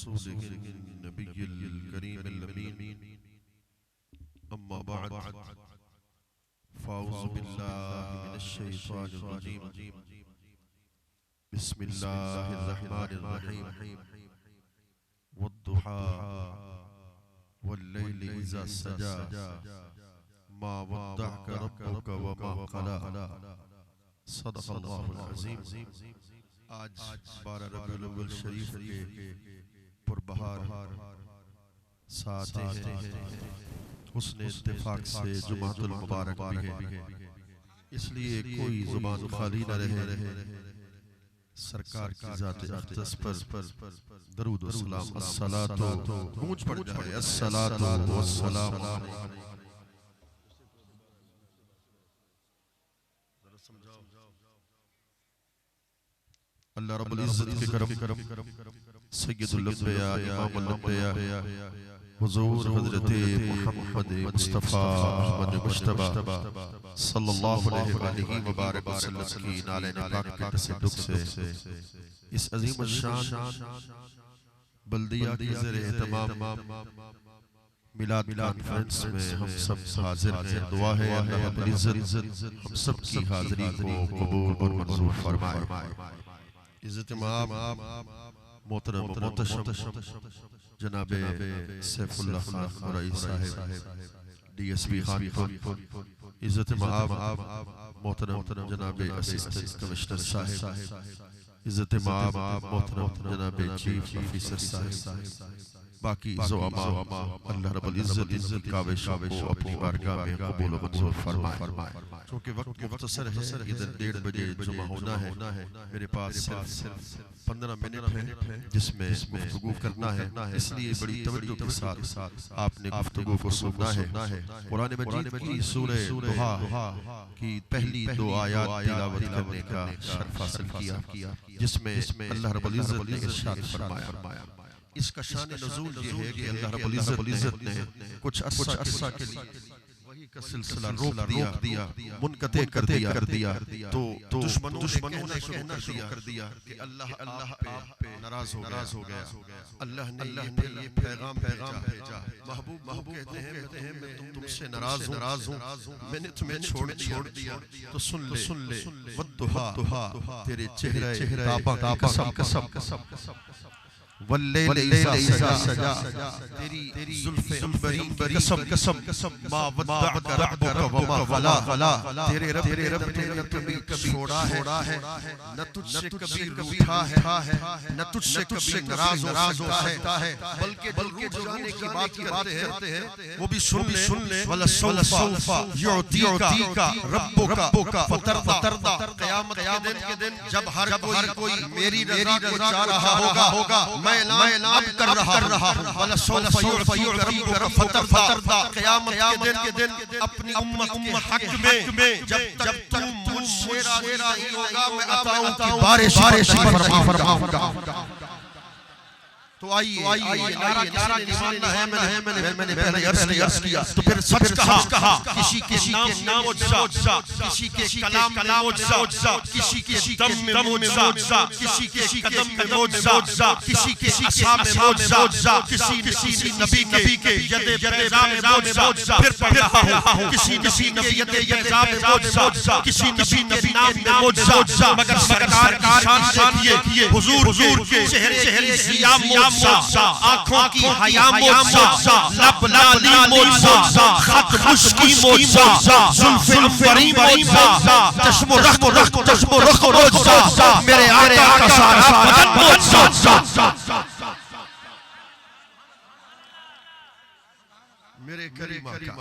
रसूलिहिन नबिय्यिल करीमिल अमीन अम्मा बअद फ़अऊज़ु बिल्लाहि मिनश शैतानिर रजीम बिस्मिल्लाहिर रहमानिर रहीम वद्दुहा वल्लैलि इज़ा सजा मा वद्दअका रब्बुका वमा क़ला सदक़ल्लाहुल अज़ीम। आज 12 रबीउल अव्वल शरीफ के पुरबहार साथ हैं, उसने इत्तेफाक से जुमातुल मुबारक भी है, इसलिए कोई जुबान खाली न रहे। सरकार की ज़ात अक़दस पर दरूद व सलाम अस्सलातो गूंज पड़ जाए। अस्सलातो व सलाम अल्लाह रब्बुल इज़्ज़त के करम सय्यदुल अंबिया इमामुल अंबिया हुज़ूर हज़रत मुहम्मद मुस्तफ़ा अहमद मुज्तबा सल्लल्लाहु अलैहि व बारिक वसल्लम की नाले पाक के तसद्दुक़ से इस अज़ीम शान बल्दिया के ज़ेर-ए-एहतमाम मिलाद कॉन्फ्रेंस में हम सब हाजिर हैं। दुआ है अल्लाह रब्बुल इज़्ज़त हम सब की हाज़िरी को कबूल और मंजूर फरमाए। इज़्तिमाम मोहतरम मोहतशम जनाबे सैफुल्लाह खान मुरई साहिब डीएसपी खानपुर, इज़्तिमाम मोहतरम जनाबे असिस्टेंट कमिश्नर साहिब, इज़्तिमाम मोहतरम जनाबे चीफ ऑफिसर साहिब, बाकी ज़ुआमा अल्लाह रब्बुल इज़्ज़त काविशों को अपनी बारगाह में कबूल व मंजूर फरमाए। क्योंकि वक्त मुख्तसर है, इधर 1:30 बजे जुमा होना है, मेरे पास सिर्फ 15 मिनट है जिसमें गुफ्तगू करना है, इसलिए बड़ी तवज्जो के साथ आपने गुफ्तगू को सुनना है। कुरान मजीद की सूरह दुहा की पहली 2 आयत तिलावत करने का शर्फ हासिल किया, जिसमें अल्लाह रब्बुल इज़्ज़त ने इरशाद फरमाया। इसका शान नुज़ूल ये है कि अल्लाह रब्बुल इज़्ज़त ने कुछ अरसा के लिए वही का सिलसिला रोक दिया, मुनक़ते कर दिया। तो दुश्मनों ने कहना शुरू कर दिया कि अल्लाह आप पे नाराज हो गया। अल्लाह ने ये पैगाम भेजा, महबूब कहते हैं मैं तुमसे नाराज हूँ, मैंने तुम्हें छोड़ दिया, तो सुन ले वद्दुहा तेरे चेहरे ताबा कसम वल्लैलि इज़ा सजा तेरी ज़ुल्फ़े अंबरी कसम मा वद्दअका रब्बुका वमा क़ला तेरे रब ने न कभी छोड़ा है, न तुझसे कभी रूठा है, न तुझसे कभी नाराज हो सकता है, बल्कि जुगाने की बात करते हैं वो भी सुन ले। वला सौफ़ा युअतीका रब्बुका फतरदा क़यामत के दिन जब हर कोई मेरी रज़ा को चाह रहा होगा, मैं ऐलान कर रहा हूं वला सौफ़ा युअतीका रब्बुका फतरदा क़यामत के दिन अपनी उम्मत के हक में जब तक मुझसे राज़ी नहीं होगा, मैं अता की बारिश फरमाऊंगा। तो आइए नारा नहीं मानना है, मैंने पहले अर्ज़ किया, तो फिर सच कहा किसी के नाम मुआज़्ज़ा, किसी के कलाम मुआज़्ज़ा, किसी के दम में मुआज़्ज़ा, किसी के कदम में मुआज़्ज़ा, किसी के असहाब में मुआज़्ज़ा, किसी नबी के यदे बैज़ा में मुआज़्ज़ा। फिर पढ़ रहा हूं किसी नबी यदे बैज़ा में मुआज़्ज़ा, किसी नबी के नाम में मुआज़्ज़ा, मगर सरकार की शान देखिए, हुजूर के चेहरे ज़िया मुआज़्ज़ा, आँखों की हया मुआज़्ज़ा, लब लाली मुआज़्ज़ा, खत मुश्की मुआज़्ज़ा, ज़ुल्फ़े अंबरी मुआज़्ज़ा, चश्मो रख मुआज़्ज़ा, मेरे आका का सारा बदन मुआज़्ज़ा। मेरे करीम आका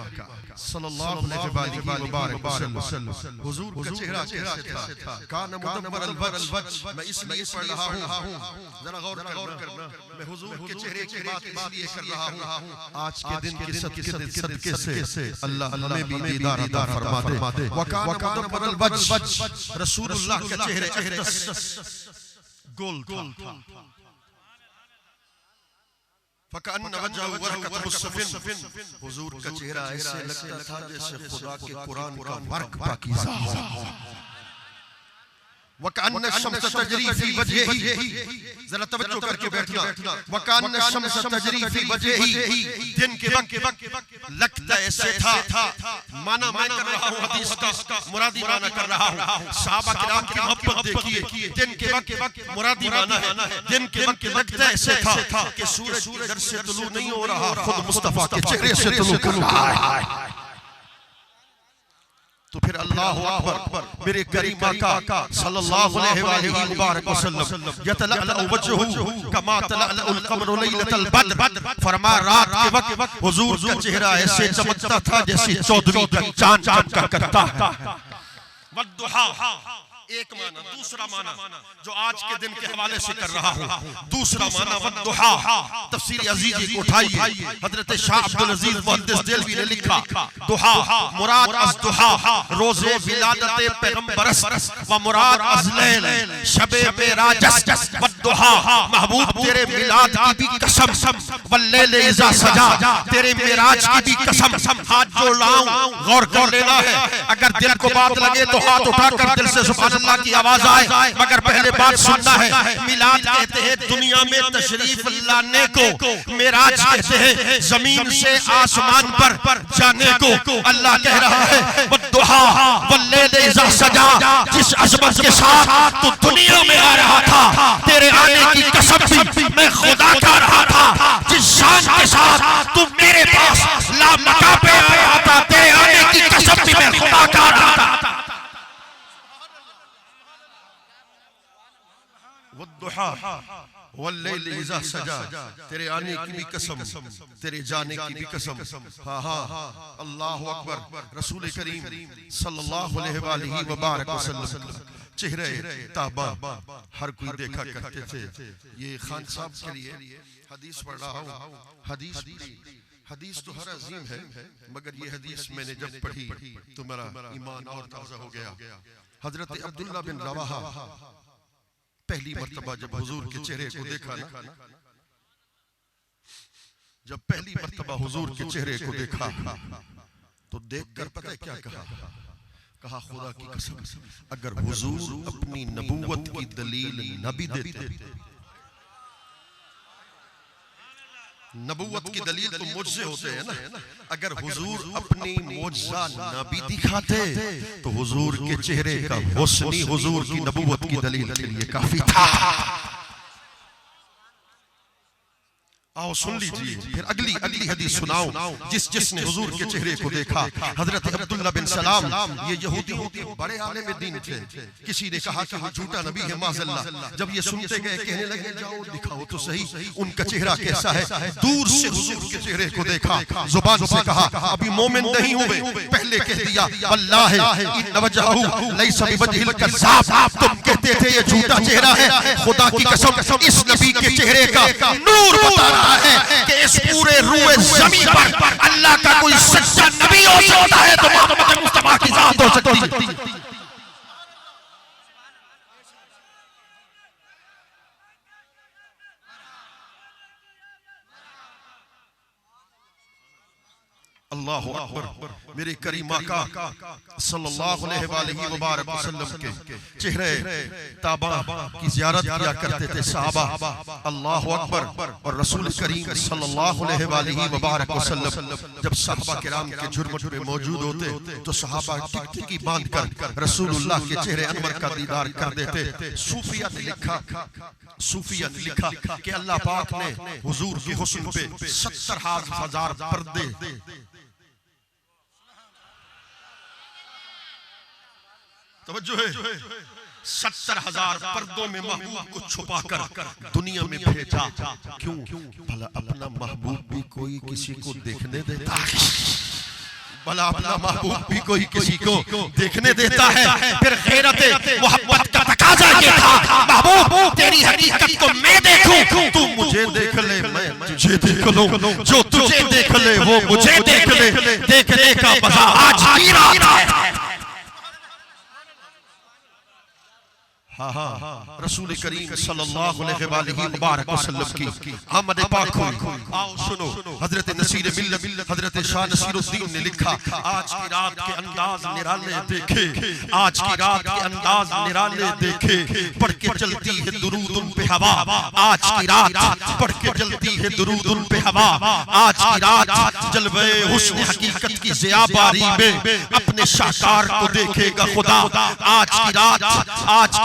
सल्लल्लाहु अलैहि वसल्लम हुजूर का चेहरा कैसे था? कान मुदव्वर अलवज्ह। मैं इसलिए पढ़ रहा हूं, जरा गौर करना, मैं हुजूर के चेहरे की बात इसलिए कर रहा हूं, आज के दिन के सदके से अल्लाह हमें भी दीदार अता फरमा दे। वकान मुदव्वर अलवज्ह, रसूलुल्लाह का चेहरा गोल था, फकअन्न वजहु वरक़त मुस्सफ़िन, हुजूर का चेहरा ऐसे लगता था जैसे खुदा के कुरान का वर्क पाकीज़ा हो। वकान्न शम्स तजरी फी वजहिही, जरा तवज्जो करके बैठना, वकान्न शम्स तजरी फी वजहिही, दिन के वक्त लगता ऐसे था, माना मैं कर रहा हूँ हदीस का, मुरादी माना कर रहा हूँ। सहाबा किराम की मोहब्बत देखिए, दिन के वक्त मुरादी माना है, दिन के वक्त लगता ऐसे था कि सूरज इधर से तुलू नहीं हो रहा, खुद मुस्तफा के चेहरे से तुलू कर रहा है। तो फिर अल्लाह अकबर, मेरे करीम आका सल्लल्लाहु अलैहि वसल्लम यतलअलअ वजहु कमा तलअलअल क़मरु लैलतल बद्र, फरमा रात के वक्त हुजूर का चेहरा ऐसे चमकता था जैसे 14वीं का चांद चमका करता है। वद्दुहा एक माना, दूसरा माना जो आज के दिन के हवाले से कर रहा हूँ, दूसरा माना वद्दुहा तफसीर अजीज को उठाइए। हजरत शाह अब्दुल अजीज मुहद्दिस देलवी ने लिखा, दुहा मुराद अज दुहा रोजे विलादत पैगंबरस व मुराद अज लैल शबे मेराजस, वद्दुहा महबूब तेरे मिलाद की भी कसम, वल्लैल इज़ा सजा तेरे मेराज की भी कसम। हाथ जोड़ लाऊं, गौर कर लेना है, अगर दिल को बात लगे तो हाथ उठाकर दिल से सुभान अल्लाह की आवाज आए, मगर पहले बात सुनना है। मिलाद कहते हैं दुनिया में तशरीफ लाने को, मेराज कहते हैं जमीन से आसमान पर जाने को। अल्लाह कह रहा है वद्दुहा वल्लैल इज़ा सजा, जिस अज़मत के साथ तू दुनिया में आ रहा था, तेरे आने की कसम भी मैं खुदा का रहा था। जिस शान के साथ तू मेरे पास लामका पे आ रहा था, तेरे आने की कसम भी मैं खुदा का रहा था। वद्दुहा वल्लैल इज़ा सजा, तेरे आने की भी कसम, तेरे जाने की भी कसम। हाँ हाँ, अल्लाह अकबर। रसूल करीम सल्लल्लाहु अलैहि वसल्लम चेहरे ताबा हर कोई देखा करते थे। ये खान साहब के लिए हदीस पढ़ रहा हूँ। हदीस तो हर अजीम है, मगर ये हदीस मैंने जब पढ़ी तो मेरा ईमान और ताज़ा हो गया। हजरत अब्दुल्ला बिन रवाहा पहली मर्तबा जब हुजूर के चेहरे को देखा ना, जब पहली मर्तबा हुजूर के चेहरे को देखा तो देखकर पता है क्या कहा? कहा खुदा की कसम, अगर हुजूर अपनी नबूवत की दलील न भी देते, नबूवत की दलील तो मुझसे होते हैं ना, अगर हुजूर अपनी मौजज़ा न भी दिखाते तो हुजूर के चेहरे का हुस्न हुजूर की नबूवत की दलील के लिए काफी था। आओ सुन लीजिए, फिर अगली हदीस सुनाऊं। जिसने हुजूर के चेहरे को देखा, हजरत अब्दुल्ला बिन सलाम, ये यहूदियों के बड़े आलिम दीन थे। किसी ने कहा कि वो झूठा नबी है माज़अल्लाह। जब ये सुनते गए कहने लगे जाओ दिखाओ तो सही उनका चेहरा कैसा है। दूर से हुजूर के चेहरे को देखा, जुबान से कहा अभी मोमिन नहीं हुए, पहले कह दिया वल्लाहि इन वजहहु लैसा बिवजहिल कज़्ज़ाब, तुम कहते थे ये झूठा चेहरा है, खुदा की कसम इस नबी के चेहरे का नूर बता रहा है कि इस पूरे रूए ज़मीन पर अल्लाह का कोई सच्चा नबी हो सकता है तो मोहम्मद मुस्तफा की जात हो सकती है। अल्लाह अकबर। मेरे करीम आका सल्लल्लाहु अलैहि वसल्लम के चेहरे ताबा की ज़ियारत किया करते थे सहाबा। अल्लाह अकबर। और रसूल करीम सल्लल्लाहु अलैहि वसल्लम जब सहाबा किराम के झुरमुट में मौजूद होते तो सहाबा टिकटिकी बांधकर रसूलुल्लाह के चेहरे अनवर का दीदार कर देते। सूफिया ने लिखा कि अल्लाह पाक ने हुजूर के हुस्न पे 70,000 पर्दे, तवज्जो है, 70,000 पर्दों में महबूब को छुपाकर दुनिया में भेजा। क्यों? भला अपना महबूब भी कोई किसी को देखने देता है? भला अपना महबूब भी कोई किसी को देखने देता है? फिर गैरत मोहब्बत का तकाजा ये था, महबूब तेरी हकीकत को मैं देखूं, तू मुझे देख ले मैं तुझे देख लूं, जो तुझे देख ले वो मुझे देख ले, देखने का मजा आज की रात है। रसूल करीम सल्लल्लाहु अलैहि वसल्लम की आमद पाक हुई। आओ सुनो, हजरत नसीर मिल्लत हजरत शाह नसीरुद्दीन ने लिखा, आज की रात के अंदाज निराले देखे, आज की रात के अंदाज निराले देखे, पढ़ के चलती है दुरूद उन पे हवा, आज की रात पढ़ के चलती है दुरूद उन पे हवा, आज की रात जलवे हुस्न हकीकत की ज़ियाबारी में अपने शाहकार को देखेगा खुदा। आज की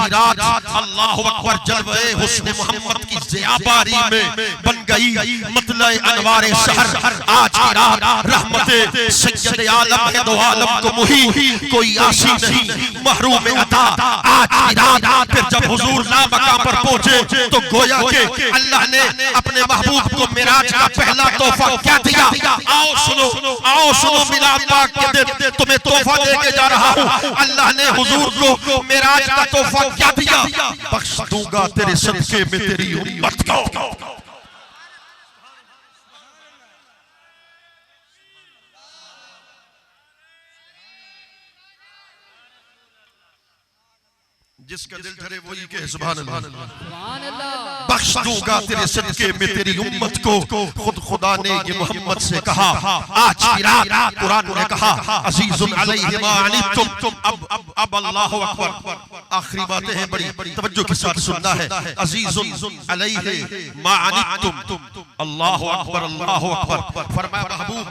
रात अल्लाहु अकबर जलवे हुस्न मोहम्मद की ज़ियाबारी में बन गई मतले अनवारे शहर। आज की रात रहमते सय्यद आलम है, दो आलम को मुही कोई आसी नहीं महरूम अता। आज की रात फिर जब हुजूर ला मकाम पर पहुंचे तो गोया के अल्लाह ने अपने महबूब को मिराज का पहला तोहफा क्या दिया। आओ सुनो मिलाद पाक के दिन तुम्हें तोहफा देके जा रहा हूँ। अल्लाह ने हुजूर को मिराज का तोहफा क्या दिया, बख्श दूंगा तेरे सदके में तेरी उम्मत को। जिसका दिल ठरे वही के सुभान अल्लाह। बख्श दूंगा तेरे सदके में तेरी उम्मत को। खुद खुदा ने ये मोहम्मद से कहा। आज की रात कुरान ने कहा अजीजुन अलैहि मा अनितुम। अब अल्लाहु अकबर, आखिरी बातें हैं, बड़ी तवज्जो के साथ सुनना है। अजीजुन अलैहि मा अनितुम, अल्लाहु अकबर अल्लाहु अकबर। फरमाया महबूब,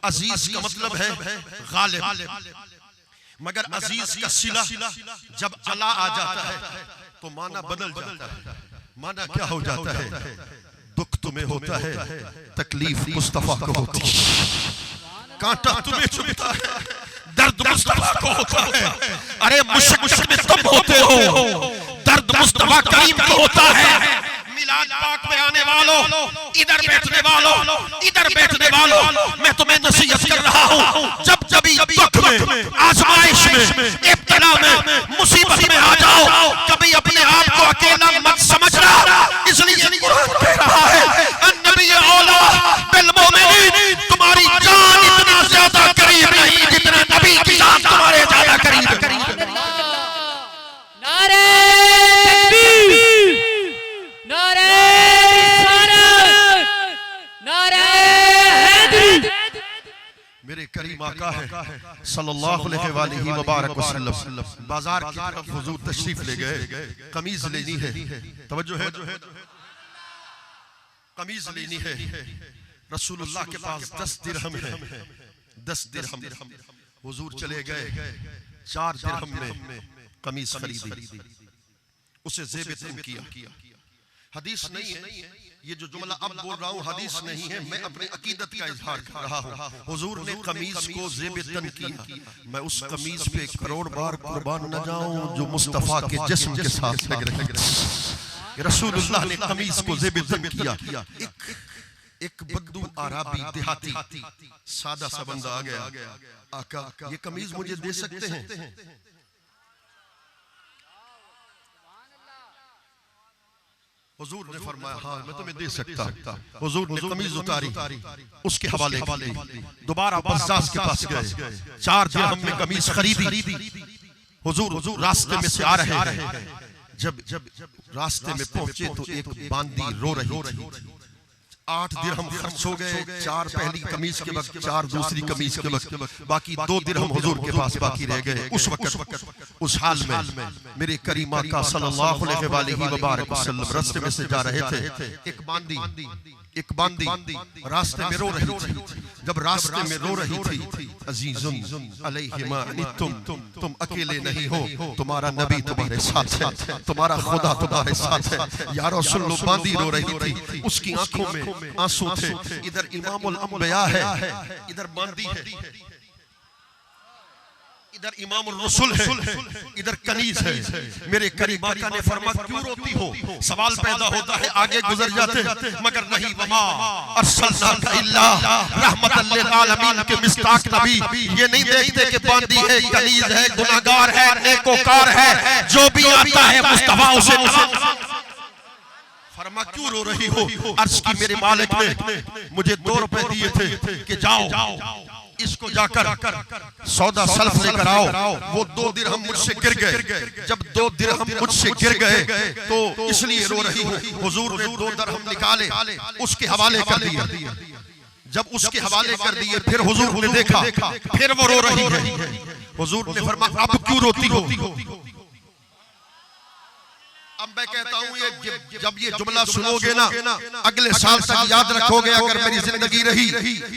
अजीज का मतलब है गालिब, मगर अजीज का सिला जब अला आ जाता है तो माना बदल जाता है। माना क्या हो जाता है, दुख तुम्हें होता है, तकलीफ मुस्तफा को होती है, कांटा तुम्हें चुभता है, दर्द मुस्तफा को होता है। अरे मुश्किल में तुम होते हो, दर्द मुस्तफा करीम को होता है। मिलाद पाक में आने वालों, इधर बैठने वालों, इधर बैठने वालों, मैं तुम्हें नसीहत कर रहा हूँ, जब दुख में, आजमाइश में, इब्तिला में, मुसीबत में आ जाओ, कभी अपने आप को अकेला मत समझना। इसलिए कुरान कह रहा है अन्नबी औला बिल मोमिनीन, तुम्हारी जान इतना ज्यादा करीब नहीं जितना नबी की जान तुम्हारे ज्यादा करीब है। नारे तकबीर, नारे रिसालत, नारे हैदरी। मेरे करीम आका है सल्लल्लाहु अलैहि वसल्लम बाजार की तरफ हुजूर तशरीफ ले गए। कमीज लेनी है, तवज्जो है, कमीज लेनी है। रसूलुल्लाह के पास 10 दिरहम है, 10 दिरहम। हुजूर चले गए, 4 दिरहम में कमीज खरीदी, उसे ज़ेब-ए-तन किया। हदीस नहीं है ये जो जुमला अब बोल रहा हूँ, हदीस नहीं है, मैं अपने अकीदत का इजहार कर रहा हूँ। हुजूर ने कमीज को ज़ेब-ए-तन किया। मैं उस कमीज पे करोड़ बार कुर्बान न जाऊं जो मुस्तफा के जिस्म के साथ लग रही है। रसूलुल्लाह ने कमीज को ज़ेब-ए-तन किया। एक बद्दू आराबी देहाती सादा सा बंदा आ गया, आका ये कमीज मुझे दे सकते हैं? हुजूर ने फरमाया हाँ मैं तुम्हें दे सकता। हुजूर ने कमीज उतारी, उसके हवाले की। दोबारा बज़ाज़ के पास गए, 4 दिरहम में कमीज खरीदी। हुजूर रास्ते में से आ रहे हैं। जब रास्ते में पहुंचे तो एक बांदी रो रही थी। 8 दिरहम खर्च हो गए, 4 पहली कमीज के वक्त, 4 दूसरी कमीज के वक्त, बाकी 2 दिरहम हुजूर के पास बाकी रह गए। उस वक्त उस हाल में मेरे करीम आका सल्लल्लाहु अलैहि वसल्लम रास्ते में से जा रहे थे। एक बांदी रास्ते में रो रही थी। जब रास्ते में रो रही थी, अजीजुन अलैहि मा अनितुम, तुम अकेले नहीं हो, तुम्हारा नबी तुम्हारे साथ है, तुम्हारा खुदा तुम्हारे साथ है। या रसूल लो, बांदी रो रही थी, उसकी आंखों में आंसू थे। इधर इमामुल अंबिया है, इधर बांदी है, इधर इमामुर रसूल है, इधर कनीज है। मेरे करीम आका ने फरमाया क्यों रोती हो? सवाल पैदा होता है, आगे गुजर जाते, मगर नहीं, वमा अरसलनाका इल्ला रहमतल लिल आलमीन के मिस्ताक नबी ये नहीं देखते कि बांदी है, कनीज है, गुनाहगार है, नेकोकार है, जो भी आता है मुस्तफा उसे फरमा क्यों रो रही हो? अर्ज की मेरे मालिक ने मुझे 2 रुपए दिए थे कि जाओ इसको जाकर सौदा सल्फ लेकर आओ। वो 2 दिरहम मुझसे गिर गए। जब 2 दिरहम मुझसे गिर गए तो इसलिए रो रही हूँ। हुजूर ने 2 दिरहम निकाले, उसके हवाले कर दिया। जब उसके हवाले कर दिए फिर हुजूर ने देखा, फिर वो रो रही है। हुजूर ने फरमाया अब क्यों रोती हो? अब मैं कहता हूँ ये जब ये जुमला सुनोगे ना अगले साल तक याद रखोगे। अगर मेरी जिंदगी रही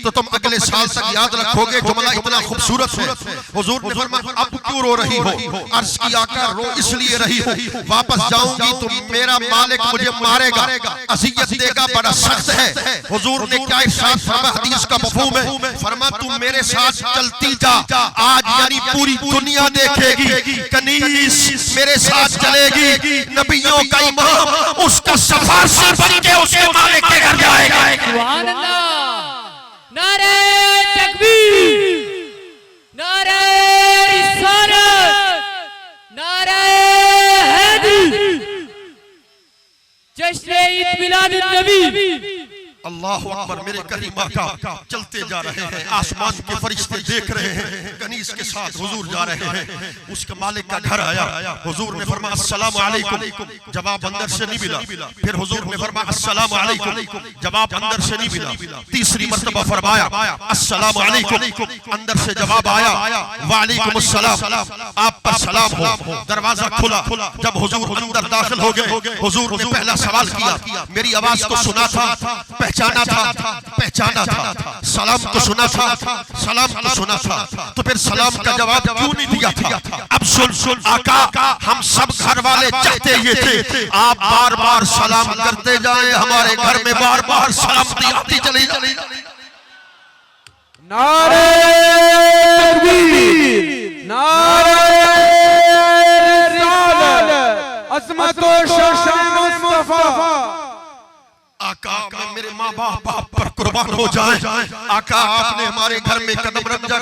तो तुम अगले साल तक याद रखोगे। जुमला इतना खूबसूरत है। हुजूर ने फरमाया अब क्यों रो रही हो? अर्ज किया आका रो इसलिए रही हो, वापस जाऊंगी तो मेरा मालिक मुझे मारेगा, अज़ियत देगा, बड़ा सख्त है। हुजूर ने क्या इरशाद फरमाया, हदीस का मफ़हूम है, फरमाया तू मेरे साथ चलती जा, आज यानी पूरी दुनिया देखेगी कनीस मेरे साथ चलेगी। नबियों का इमाम उसका सिफारिशी बन के उसके मालिक के घर जाएगा। सुभान अल्लाह। नारे तकबीर, नारे रिसालत, नारे हैदरी, जश्न ईद मिलादुन नबी। अल्लाह अकबर। मेरे करीम आका चलते जा रहे हैं, आसमान के फरिश्ते देख रहे हैं, कनीस के साथ हुजूर जा रहे हैं। उसके मालिक का घर आया। हुजूर ने फरमाया अस्सलामु अलैकुम, जवाब अंदर से नहीं मिला। फिर हुजूर ने फरमाया अस्सलामु अलैकुम, जवाब अंदर से नहीं मिला। तीसरी मर्तबा फरमाया अस्सलामु अलैकुम, अंदर से जवाब आया वालेकुम अस्सलाम, आप पर सलाम हो। दरवाजा खुला। जब हुजूर अंदर दाखिल हो गए, हुजूर ने पहला सवाल किया, मेरी आवाज को सुना था, पहचाना था, सलाम को सुना था, तो फिर सलाम का जवाब क्यों नहीं दिया था? अब सुन आका, हम सब घर वाले चाहते ये थे आप बार बार सलाम करते जाएं, हमारे घर में बार बार सलामती आती चली जाए। नारे तकबीर, नारे रिसालत, अज़मत व शान मुस्तफा। आका मेरे माँ बाप पर कुर्बान हो जाए। आका आपने हमारे घर में कदम रख जा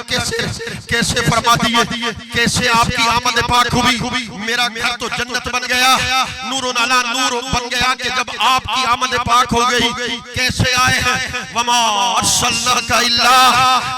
कैसे फरमा दिए, कैसे आपकी आमद पाक हुई। मेरा घर तो जन्नत बन गया, नूरुन अला नूर बन गया कि जब आपकी आमद पाक हो गई। कैसे आए हैं? वमा अर्सलनाका इल्ला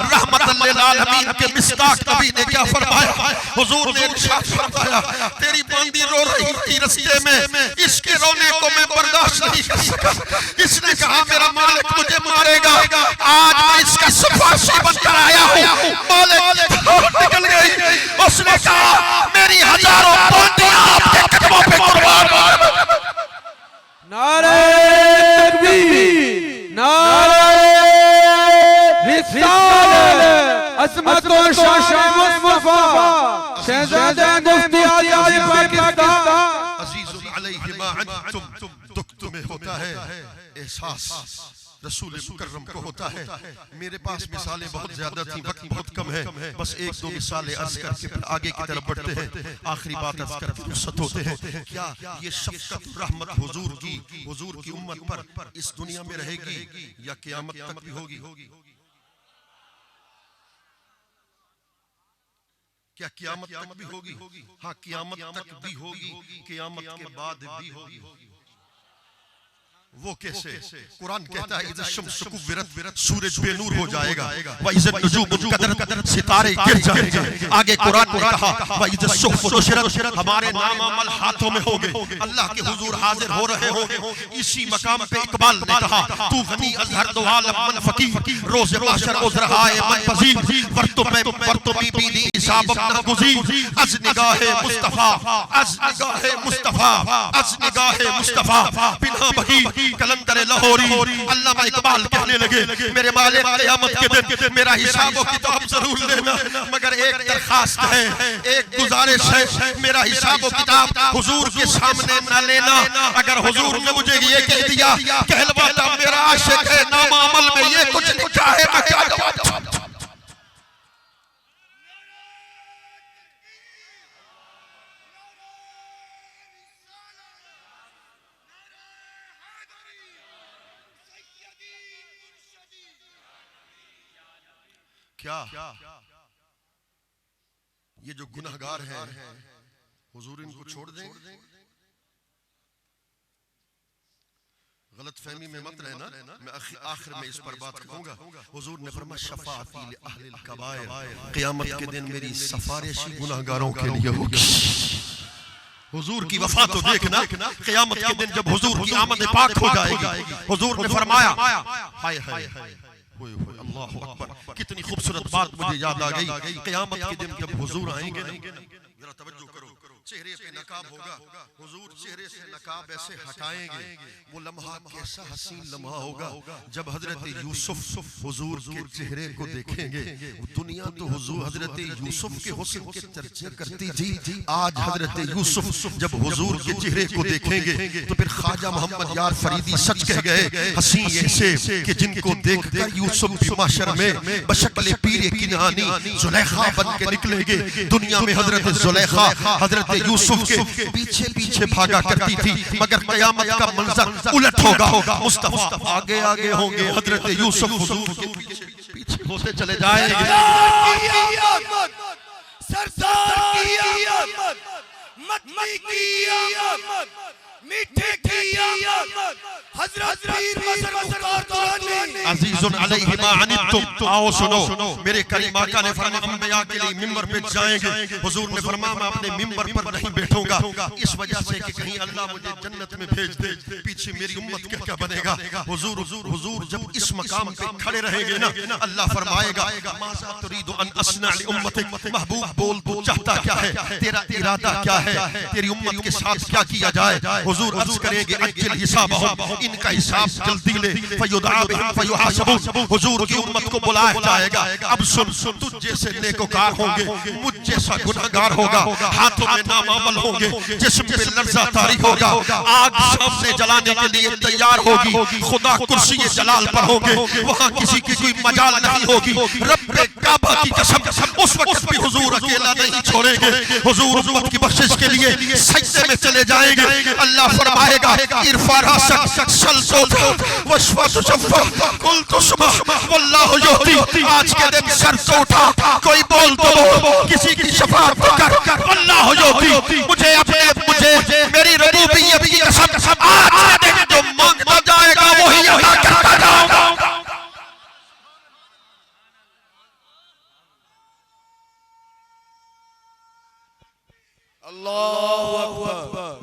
रहमतल लिल आलमीन के मिस्ताक नबी ने क्या फरमाया? हुजूर ने इरशाद फरमाया तेरी बंदी रो रही थी रास्ते में, इसके रोने को मैं बर्दाश्त नहीं कर सका। इसने कहा मेरा मालिक मुझे मारेगा, आज मैं इसका सिफारिशी बनकर आया हूँ। मालिक निकल गई। उसने कहा मेरी हजारों बंदियां आपके कदमों पे कुर्बान। नारे तकबीर, नारे रिसालत, अज़मत व शान मुस्तफा। शहजादे मुफ्ती आज़म पाकिस्तान। अज़ीज़ुन अलैहि मा अन्तुम, दुख तुम्हें होता है, एहसास रसूल मुकर्रम को होता है। मेरे पास मिसालें बहुत ज्यादा थी, वक्त बहुत कम है। बस 1-2 मिसालें अर्ज करके फिर आगे की तरफ बढ़ते हैं। आखिरी बात अर्ज करके रुखसत होते हैं। क्या ये शफ़क़त रहमत हुजूर की उम्मत पर इस दुनिया में रहेगी या क़यामत तक भी होगी? क्या क़यामत तक भी होगी? हाँ, क़यामत तक भी होगी, क़यामत के बाद भी होगी। वो कैसे? कुरान कहता है इज़ शम्सु कुव्विरत, सूरज बेनूर हो जाएगा। व इज़ नुजूम कदरत, सितारे गिर जाएंगे। आगे कुरान ने कहा व इज़ सुहफ नशरत, हमारे नाम अमल हाथों में होंगे, अल्लाह के हुजूर हाजिर हो रहे होंगे। इसी मकाम पे इकबाल ने कहा तू गनी अज़हर दो आलम मन फकीर, रोज़ माशर उज़रहाए मन पजीर, वर्तु में बीनी हिसाब अपना गुज़ीर। अज़ निगाहे मुस्तफ़ा, अज़ निगाहे मुस्तफ़ा, अज़ निगाहे मुस्तफ़ा, बिना बही कलंदर लाहौरी। अल्लामा इकबाल कहने लगे मेरे मालिक क़यामत के दिन मेरा हिसाब व किताब जरूर लेना, मगर एक दरखास्त है, एक गुजारिश है, मेरा हिसाब व किताब हुजूर के सामने न लेना। अगर हुजूर ने मुझे ये कह दिया कहलवाता मेरा आशिक है, नामा अमल में ये कुछ लिखा है, मैं क्या जवाब? क्या ये जो गुनहगार हैं हुजूर इनको छोड़ दें? गलत फहमी में मत रहना, मैं आखिर में इस पर बात कहूंगा। हुजूर ने फरमाया शफाअती li अहलिल कबाइर, क़यामत के दिन मेरी सिफारिश गुनाहगारों के लिए होगी। हुजूर की वफा तो देखना, क़यामत के दिन जब हुजूर की आमद पाक हो जाएगी, हुजूर ने फरमाया हाय हाय अल्लाहु अकबर, कितनी खूबसूरत बात मुझे याद आ गई। क़यामत के दिन जब हुजूर आएंगे, जरा तवज्जो करो, चेहरे पे नकाब होगा, हुजूर चेहरे से नकाब ऐसे हटाएंगे, वो लम्हा कैसा हसीन लम्हा होगा जब हजरत यूसुफ हुजूर के चेहरे को देखेंगे। दुनिया तो हुजूर हजरत यूसुफ के हुस्न के चर्चे करती थी, आज हजरत यूसुफ जब हुजूर के चेहरे को देखेंगे तो फिर ख्वाजा मोहम्मद यार फरीदी सच कह गए, हसी ऐसे कि जिनको देखकर यूसुफ भी माशर में बशक्ल पीरे किनानी जुलेखा बन के निकलेंगे। दुनिया में हजरत जुलेखा हजरत यूसुफ के पीछे पीछे भागा करती थी, मगर क़यामत का मंजर उलट होगा। मुस्तफा आगे आगे होंगे, हजरत यूसुफ हुजूर के पीछे पीछे होते चले जाएंगे। सरदार की आमद, मदनी की आमद, मीठे की आमद, हजरत पीर मजर मुख्तार दुरानी अजीजुन अलैहि मा अनितुम। आओ सुनो, मेरे करीम आका ने फरमाया अंबिया के लिए मिंबर पे जाएंगे। हुजूर ने फरमाया मैं अपने मिंबर पर नहीं बैठूंगा, इस वजह से कि कहीं अल्लाह मुझे जन्नत में भेज दे, पीछे मेरी उम्मत क्या बनेगा। हुजूर जब इस मकाम पे खड़े रहेंगे ना, अल्लाह फरमाएगा माज़ा तुरीदु अन अस्ना लि उम्मतिक, महबूब बोल तू चाहता क्या है, तेरा इरादा क्या है, तेरी उम्मत के साथ क्या किया जाए। हुजूर अर्ज करेंगे अज्जिल हिसाबहुम, इनका हिसाब जल्दी ले, फयुदाबिहुम फयुहासबून। हुजूर की उम्मत को बुलाया जाएगा, अब सुन तुझ जैसे नेकोकार होंगे, मुझ जैसा गुनाहगार होगा, हाथों में नामामल होंगे, जिस्म पे लर्जा तारी होगा, आग सामने जलाने के लिए तैयार होगी, खुदा कुर्सी जलाल पर होंगे, वहां किसी की कोई मजाल नहीं होगी। रब्बे काबा की कसम, उस वक्त भी हुजूर अकेला नहीं छोड़ेंगे। हुजूर उम्मत की बख्शिश के लिए सजदे में चले जाएंगे। अल्लाह फरमाएगा इरफा रासक सल सोता वशफा तुशफा कुल तुस्मा वल्लाहु युती। आज के दिन सर तो उठा, कोई बोल तो किसी की शफाअत कर, वल्लाहु युती। मुझे मेरी रबूबियत की कसम, आज के दिन जो मांगता जाएगा वही अता करता जाऊंगा। अल्लाहु अकबर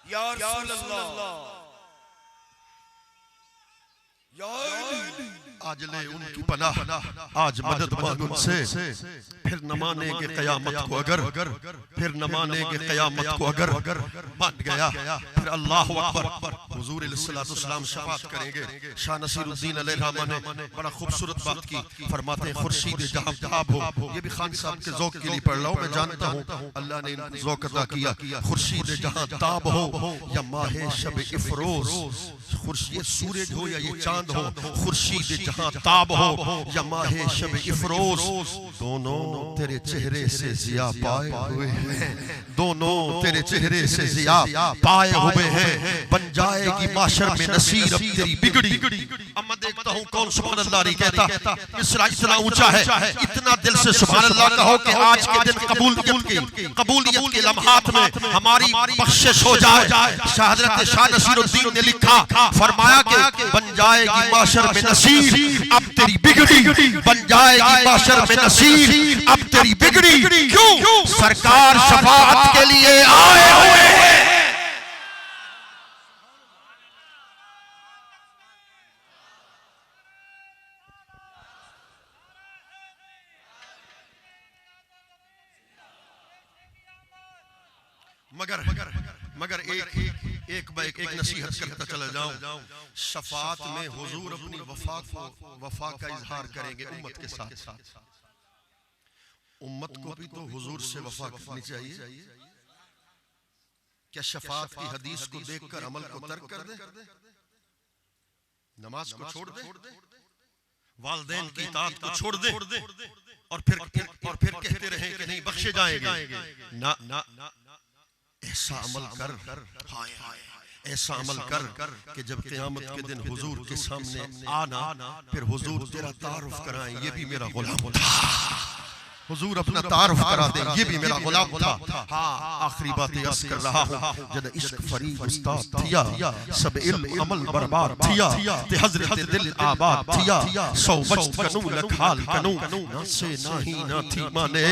या रसूल अल्लाह या आज ले उनकी पनाह, आज मदद मांग उनसे, फिर न मानेंगे क़यामत को अगर, फिर न मानेंगे क़यामत को अगर मान गया। फिर अल्लाह अकबर। हुजूर अलैहिस्सलाम शफाअत करेंगे। शाह नसीरुद्दीन अलैहिर्रहमा ने बड़ा खूबसूरत बात की, फरमाते हैं खुर्शीद जहां ताब हो। ये भी खान साहब के ज़ौक़ के लिए पढ़ रहा हूं, मैं जानता हूं अल्लाह ने इनको ज़ौक़ अता किया। खुर्शीद जहां ताब हो या माहे शब इफरोज, खुर्शीद सूरज हो या ये चांद हो, खुर्शीद जहां ताब हो या माहे शब इफरोज, दोनों तेरे चेहरे से जिया पाए हुए हैं, दोनों तेरे चेहरे से जिया पाए हुए हैं। बन जाएगी माशर में नसीर अब तेरी बिगड़ी। अब मैं देखता हूं कौन सुभान अल्लाह नहीं कहता। मिसरा इतना ऊंचा है, इतना दिल से सुभान अल्लाह कहो कि आज के दिन कबूलियत के लम्हात में हमारी बख्शिश हो जाए। हज़रत शाह नसीरुद्दीन ने लिखा, फरमाया कि बन जाएगी माशर में नसीर अब तेरी बिगड़ी, बन जाएगी माशर में नसीर अब तेरी बिगड़ी। क्यों? सरकार शफाअत के लिए आए हुए हैं। मगर एक नसीहत करता चला जाऊं। शफाअत में हुजूर अपनी वफा का इजहार करेंगे उम्मत के साथ। उम्मत को भी तो हुजूर से वफा करनी चाहिए। क्या शफाअत की हदीस को देखकर अमल को तर्क कर दे, नमाज को छोड़ दे, वालिदैन की इताअत को छोड़ दे और फिर कहते रहे कि नहीं बख्शे जाएंगे? ना, ऐसा अमल कर, ऐसा अमल कर कि जब क़यामत के दिन हुजूर के सामने आना, फिर हुजूर तेरा तारुफ कराएं, ये भी मेरा गुलाम था, हुजूर अपना तारुफ करा दे, ये भी मेरा गुलाम था। हाँ, आखिरी बातें अर्ज कर रहा हूँ। जद इश्क फरीब उस्ताद थिया, सब इल्म अमल बर्बाद थिया, ते हजरत दिल आबाद थिया, सौ वक्त कनू लखाल कनू, ना से नाही ना थी माने,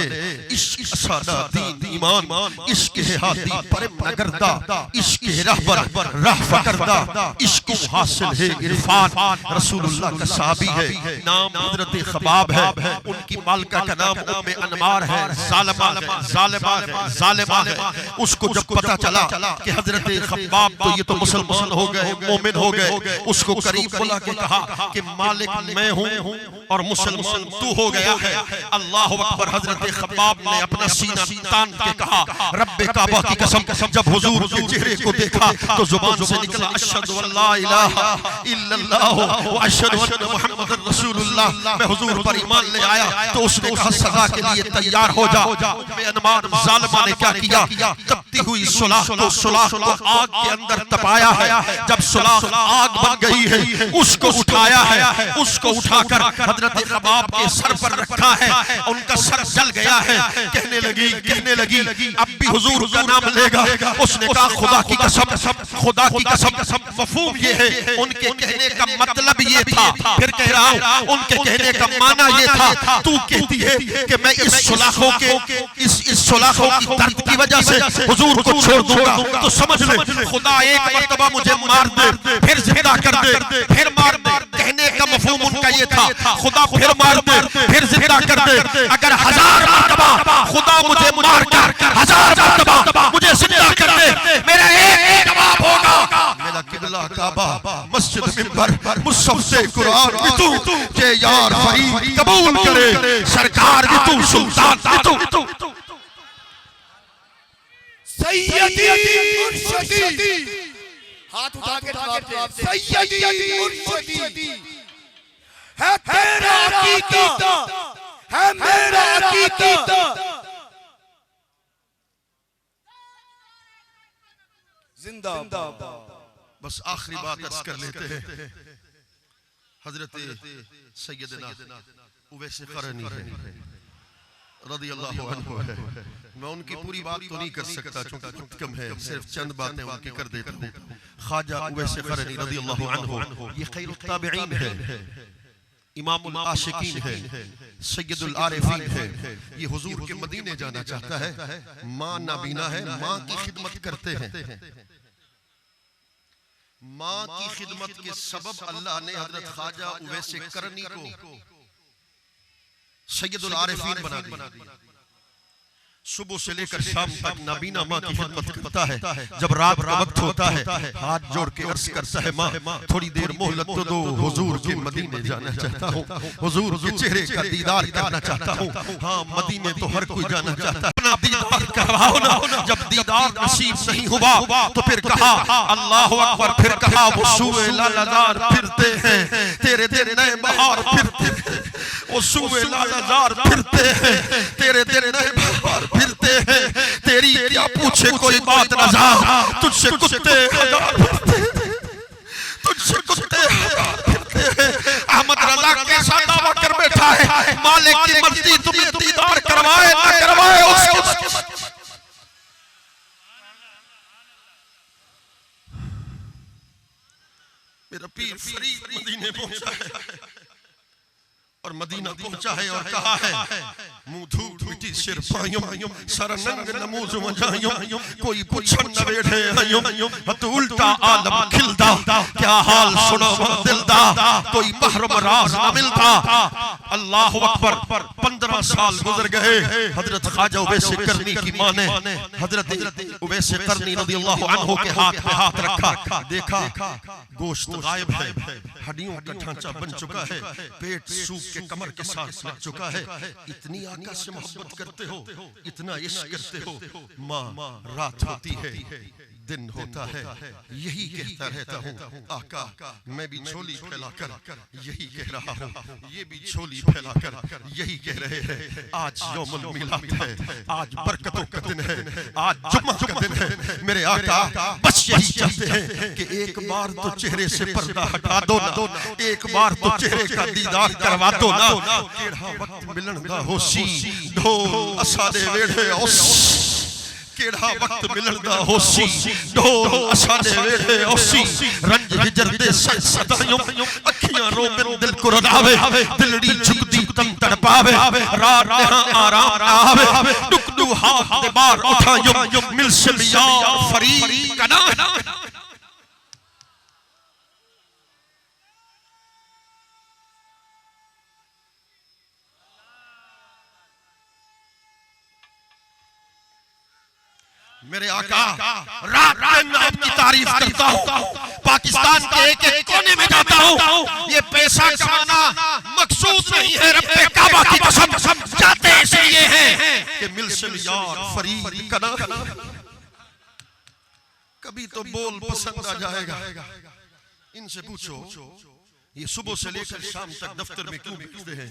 इश्क सादा दीन ईमान, इश्क है हादी परम नगरदा, इश्क है रहबर राह फकरदा, इश्क हासिल है इरफान, रसूलुल्लाह का सहाबी है, नाम हजरत खबाब है, उनकी मालिका का नाम में अनमार है, जालिमा है, जालिमा है, जालिमा है। उसको जब पता चला कि हजरत खब्बाब तो ये तो मुसलमान हो गए, मोमिन हो गए, उसको करीब बुला के कहा कि मालिक मैं हूँ और मुसलमान तू हो गया है। अल्लाह अकबर। हजरत खब्बाब ने अपना सीना तान के कहा, रब्बे काबा की कसम, जब हुजूर के चेहरे को देखा तो जुबान से निकला अशहदु अल्ला इलाहा इल्लल्लाह व अशहदु अन्ना मुहम्मदुर रसूलुल्लाह, मैं हुजूर पर ईमान ले आया। तो उसने कहा सजा के लिए तैयार हो जा। बेअनमान जालिमा ने क्या किया, तपती हुई सुलाह को आग के अंदर तपाया है। जब सुलाह आग बन गई है, उसको उठाया है, उसको उठाकर हजरत खबाब के सर पर रखा है, उनका सर जल गया है। कहने लगी अब भी हुजूर का नाम लेगा। उसने कहा खुदा की कसम, मफहूम ये है, उनके कहने का मतलब ये था। फिर कह रहा हूं, उनके कहने का माना ये था, तू कहती है कि मैं इस सुलाखों की दर्द की वजह से हुजूर को छोड़ दूंगा, तो समझ ले खुदा एक मर्तबा मुझे मार दे, फिर जिंदा कर दे, फिर मार दे। कहने का मफहूम उनका ये था, खुदा फिर मार दे, फिर जिंदा कर दे। अगर 1000 मर्तबा खुदा मुझे मार कर 1000 मर्तबा मुझे जिंदा कर दे, मेरा एक जवाब होगा, मेरा किबला काबा, मस्जिद मिंबर, मुसहफ से कुरान भी तू, जे यार फरीद कबूल करे, सरकार भी तू, सुल्तान भी तू। सैयदी मुर्शिदी, हाथ उठा के जवाब दे। सैयदी मुर्शिदी है तेरा अकीदा, है मेरा अकीदा। जिंदाबाद। बस आखिरी बात अर्ज कर लेते हैं। हजरत सैयदना उवैस क़रनी रज़ी अल्लाहु अन्हु है। मैं उनकी पूरी बात तो नहीं कर सकता क्योंकि वक्त कम है, सिर्फ चंद बातें उनकी कर देता हूँ। ख्वाजा उवैस क़रनी रज़ी अल्लाहु अन्हु ये खैरुत ताबिईन है, इमामुल आशिकीन है, सैयदुल आरिफीन है। ये हुजूर के मदीने जाना चाहता है, माँ नाबीना है, माँ की खिदमत करते हैं। माँ की खिदमत के सबब अल्लाह ने हजरत ख्वाजा उवैस क़रनी को सैयदुल आरिफीन बना दिया। सुबह से लेकर शाम तक नाबीना माँ की खिदमत करता है। जब रात का वक्त होता है, हाथ जोड़ के अर्ज करता है, माँ थोड़ी देर मोहलत तो दो, हुजूर के मदीने जाना चाहता हूँ, हुजूर के चेहरे का दीदार करना चाहता हूँ। हाँ, मदीने तो हर कोई जाना चाहता है, अपना दीदार करवाओ ना। जब दीदार नसीब नहीं हुआ तो फिर कहा अल्लाह अकबर, फिर कहा वो सूए लालाजार फिरते हैं, तेरे दिन नए बहार फिरते हैं, वो सूए लालाजार फिरते हैं, तेरे दिन नए बहार फिरते हैं। तेरी क्या पूछे कोई बात रज़ा, तुझसे कुत्ते हजार फिरते हैं, तुझसे कुत्ते हजार फिरते हैं। अहमद रज़ा कैसा दावा कर बैठा है, मालिक की मर्जी तुम्हें दीदार करवाए ना करवाए उसकी। मेरा पीर फरीद मदीने पहुंचा है और मदीना पहुंचा है और कहा है मुंह धूल मिट्टी सिर पायूं, सर नंग नमूज वजायूं, कोई पुछन न वेठे आयूं, हत उल्टा आलम खिलदा, क्या हाल सुनावा दिलदा, कोई महरम राज न मिलता। अल्लाह अकबर। 15 साल गुजर गए। हजरत ख्वाजा उवैस क़रनी की मां ने हजरत उवैस क़रनी रज़ियल्लाहु अन्हु के हाथ पे हाथ रखा, देखा गोश्त गायब है, हड्डियों का ढांचा बन चुका है, पेट सूख के कमर के साथ लग चुका है। इतनी आका से मोहब्बत करते हो, इतना इश्क करते हो। माँ रात होती है, दिन होता है यही कहता रहता हूँ आका मैं भी झोली फैलाकर यही कह रहा हूँ, ये भी झोली फैलाकर यही कह रहे हैं। आज यौमुल मिलाद है, आज बरकतों का दिन है, आज जुम्मा का दिन है। मेरे आका बस यही चाहते हैं कि एक बार तो चेहरे से पर्दा हटा दो ना, एक बार तो चेहरे का दीदार करवा दो ना। केड़ा वक्त मिलन दा होसी ढोल असादे वेड़े ओस, केड़ा वक्त मिलन दा होसी ढोल असादे वेड़े ओसी। रंज हिजर दे सदायों अखियां रोवन दिल को रुलावे, दिलड़ी झुकदी तन तड़पावे, रात यहाँ आराम आवे। टुकड़ू हाथ दे बार उठायो मिल से यार फरीद कना। मेरे आका रात दिन आपकी तारीफ करता हूँ, पाकिस्तान के एक एक कोने में जाता हूँ। ये पैसा कमाना मकसूद नहीं है, रब्बे काबा की कसम जाते इसलिए हैं कि मिलसिल यार फरीद कना। कभी तो बोल पसंद आ जाएगा। इनसे पूछो ये सुबह से लेकर शाम तक दफ्तर में क्यों बैठते हैं?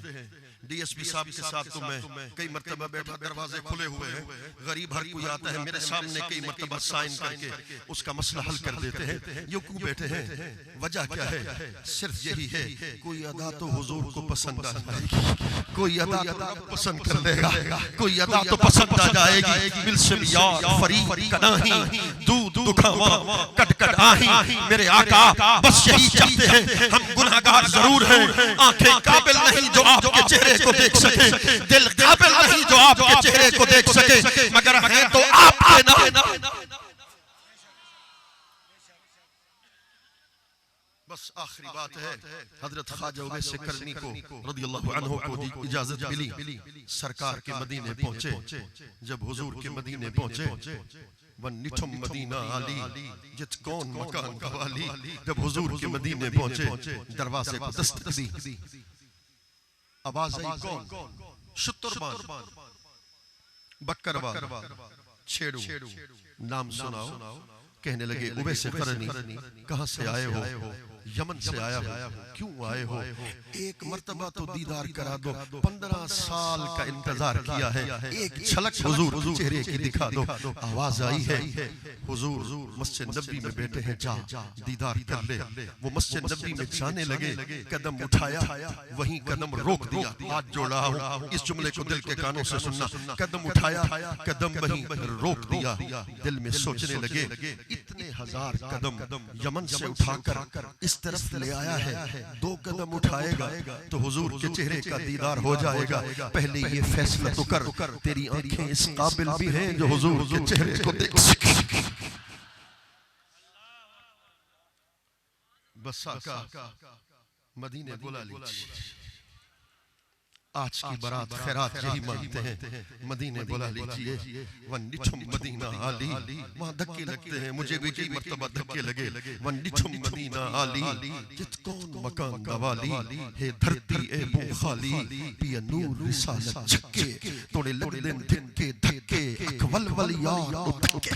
डीएसपी साहब के साथ तो मैं कई मर्तबा बैठा, दरवाजे खुले हुए हैं, गरीब हर कोई आता है मेरे सामने, कई मर्तबा साइन करके उसका मसला हल कर देते हैं। ये क्यों बैठे हैं? वजह क्या है? सिर्फ यही है कोई अदा तो हुजूर को पसंद आ जाएगी, कोई अदा तो पसंद कर लेगा, कोई अदा तो पसंद आ जाएगी। मिलसिल यार फरीद कनाही दूध दुखावा कट कट आही। मेरे आका बस यही चाहते हैं, हम गुनाहगार जरूर हैं, आंखें काबिल नहीं जो आपके चेहरे को देख सके, दिल काबिल नहीं जो आपके चेहरे को देख सके, मगर है तो आपके ना। बस आखिरी बात है, हजरत ख्वाजा उवैस करनी को रदियल्लाहु अन्हु को इजाजत मिली, सरकार के मदीने पहुंचे। जब हुजूर के मदीने पहुंचे, वन निठम मदीना आली जित कौन मकान का वाली। जब हुजूर के मदीने पहुंचे, दरवाजे को दस्तक दी, आवाज आई कौन? शुतुरबान बकरवा छेड़ू नाम सुनाओ। कहने लगे उवैस करनी कहां से आए हो? यमन से आया हो। क्यों आए हो? एक मर्तबा तो दीदार करा दो, 15 साल का इंतजार किया है, एक झलक हुजूर चेहरे की दिखा दो। आवाज आई है हुजूर मस्जिद नबी में बैठे हैं, जा दीदार कर ले। वो मस्जिद नबी में जाने लगे, कदम उठाया, वहीं कदम रोक दिया। हाथ जोड़ा हूं, इस जुमले को दिल के कानों से सुनना। कदम उठाया, कदम वहीं रोक दिया। दिल में सोचने लगे इतने हजार कदम यमन से उठाकर इस तरफ ले आया है, 2 कदम उठाएगा तो हुजूर के चेहरे का दीदार हो जाएगा। पहले ये फैसला तो कर, तेरी आंखें इस काबिल भी हैं जो हुजूर के चेहरे को देख सके। बस आका मदीने बुला लीजिए, आज की बारात खैरात यही मांगते हैं, मदीने बुला लीजिए। वनिठुम मदीना आली, वहाँ धक्के लगते हैं, मुझे भी कई मर्तबा धक्के लगे। वनिठुम मदीना आली जित कौन मकान गवाली, हे धरती ए मुंह खाली, पिया नूर रिसालत छक्के, तोड़े लग दिन धक्के धक्के, अकवल वल यार धक्के।